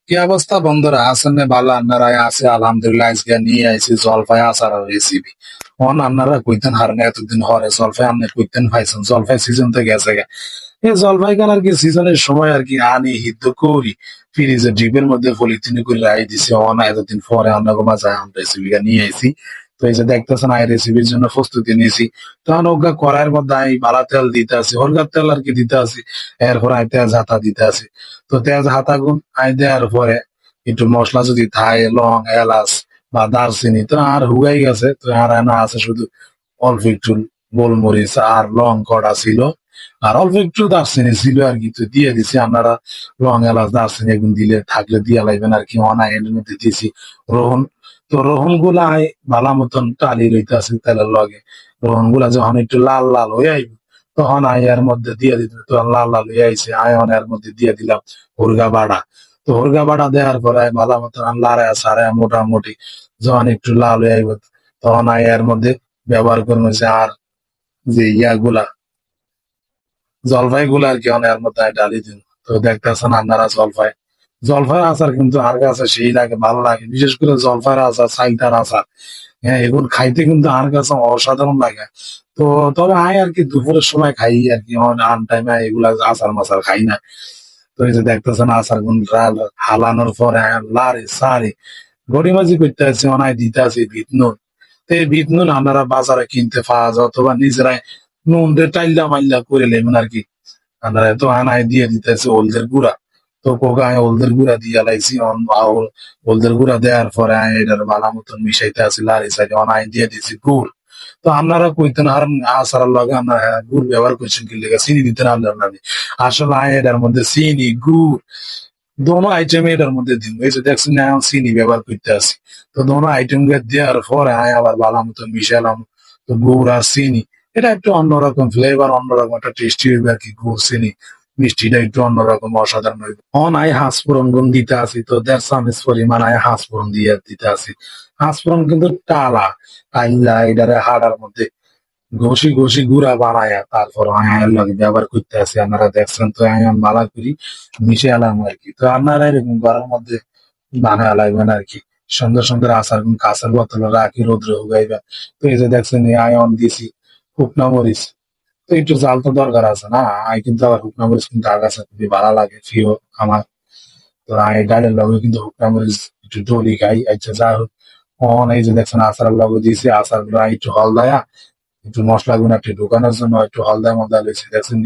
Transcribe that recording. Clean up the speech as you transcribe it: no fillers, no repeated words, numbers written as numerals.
কি অবস্থা বন্ধুরা, আছেন না ভালো? আপনারা আছে আলহামদুলিল্লাহ। আজকে নিয়ে আইছি জলপাই আচার রেসিপি। আপনারা কইতেন হারেন এতদিন হরে জলপাই আপনি কইতেন পাইছেন, জলপাই সিজন তো গেছে গে। এই জলপাই কেন আর কি সিজনের সময় আর কি আনি হিদ্ধ করি ফ্রিজে ডিপের মধ্যে পলিথিন করে রাই দিছি। এতদিন পরে অন্য মাঝে রেসিপিটা নিয়ে আইছি। তো এই যে দেখতেছেন এই রেসিপির জন্য প্রস্তুতি নিয়েছি। তখন ওগা কড়াইয়ের মধ্যে আমি বালা তেল দিতে আছি, হরগার তেল আর কি দিতে আছি। এরপর আমি তেজ হাতা দিতে আছি। তো তেজ হাতা গুণ আই দেওয়ার পরে একটু মশলা যদি থাই লং এলাচ বা দারচিনি তো আর হুগাই গেছে। তো আর না আছে শুধু অল্প একটু গোলমরিচ আর লং কড়া ছিল, আর অল্প একটু দারচিনি ছিল আর কি। তো দিয়ে দিছি। আপনারা লং এলাচ দারচিনি এগুলো দিলে থাকলে দিয়ে লাইবেন আর কি। অনাই এর মধ্যে দিয়েছি রোহন। তো রোহন গুলা ভালো মতন টালি রইতে আছে তেলের লগে। রোহন গুলা যখন একটু লাল লাল হয়ে আইব তখন এর মধ্যে দিয়ে দিতে। তো লাল লাল হয়ে আইছে এর মধ্যে দিয়ে দিলাম হুরগা বাড়া। তো হুরগা বাড়া দেওয়ার পরে ভালো মতন লাড়ায় সারায় মোটামুটি যখন একটু লাল হয়ে আইব তখন এর মধ্যে ব্যবহার করবো যে আর যে ইয়াগুলা জলপাই গুলা আর কি এর মধ্যে ডালি দিন। তো দেখতেছেন আপনারা জলপাই জলপাইয়ের আচার কিন্তু আর কাছে সেই লাগে, ভালো লাগে। বিশেষ করে জলপাইয়ের আচার, সাইতার আচার, হ্যাঁ এগুলো খাইতে কিন্তু আর কাছে অসাধারণ লাগে। তো তবে আর কি দুপুরের সময় খাই আর কি, আন টাইমে এগুলা আচার মাচার খাই না। তো এই যে দেখতেছেন আচার গুণ হালানোর পরে লারে সারে গড়িমাজি করতে আছে, অনায় দিতে আছে বিট নুন। তো এই বিট নুন আপনারা বাজারে কিনতে পাওয়া যায় অথবা নিজেরাই নুন দিয়ে টাইল্লা মাইল্লা করে নেবেন আর কি। আপনারা তো আনায় দিয়ে দিতেছে হলদের গুঁড়া। তো কোকা আমি হলদের গুঁড়া দিয়ে লাইছি। হলদের গুঁড়া দেওয়ার পরে আমি এটার ভালো মতন মিশাইতে আছি লারি সাইডে অনায় দিয়ে দিছি গুড়। তো আপনারা কইতেন আর আচারের লগে আপনারা গুড় ব্যবহার করছেন কি লেগে, চিনি দিতেন আপনার। আসলে আমি এটার মধ্যে চিনি গুড় দোনো আইটেম এটার মধ্যে দিন। এই যে দেখছেন না, এখন চিনি ব্যবহার করতে আসি। তো দোনো আইটেম কে দেওয়ার পরে আমি আবার ভালো মতো মিশালাম। তো গুড় আর চিনি এটা একটু অন্যরকম ফ্লেভার, অন্যরকম একটা টেস্টি হইবে আর কি। গুড় চিনি মিষ্টিটা একটু অন্যরকম অসাধারণ হইবে। আই হাঁসফোড়ন গুণ দিতে আসি। তো 1.5 চামচ পরিমাণ আই হাঁসফোড়ন দিয়ে দিতে আসি। হাঁসফোড়ন কিন্তু টালা টাইলা এটারে হাড়ার মধ্যে ঘষি ঘষি গুড়া বানায়া তারপর আয়ার লগে ব্যবহার করতে আসি। আপনারা দেখছেন। তো আয়ান মালা করি মিশে আলাম আর কি। তো আপনারা এরকম ঘরের মধ্যে বানায় লাগবেন আর কি। সুন্দর সুন্দর আচার কাঁচের বোতলে রাখি রোদ্রে উগাইবেন। তো এই যে দেখছেন এই আয়ন দিছি শুকনা মরিচ। তো একটু জাল তো দরকার আছে না। কিন্তু আবার শুকনা মরিচ কিন্তু আর কাছে খুবই ভালো লাগে, প্রিয় আমার। তো ডালের লগে কিন্তু শুকনা মরিচ একটু ডলি খাই। আচ্ছা যা হোক, এই যে দেখছেন আচারের লগে দিয়েছি। আচার গুলো একটু হলদায়া একটু মশলা গুলো একটু ঢুকানোর জন্য একটু হলদা মলদা লেগেছে দেখছেন।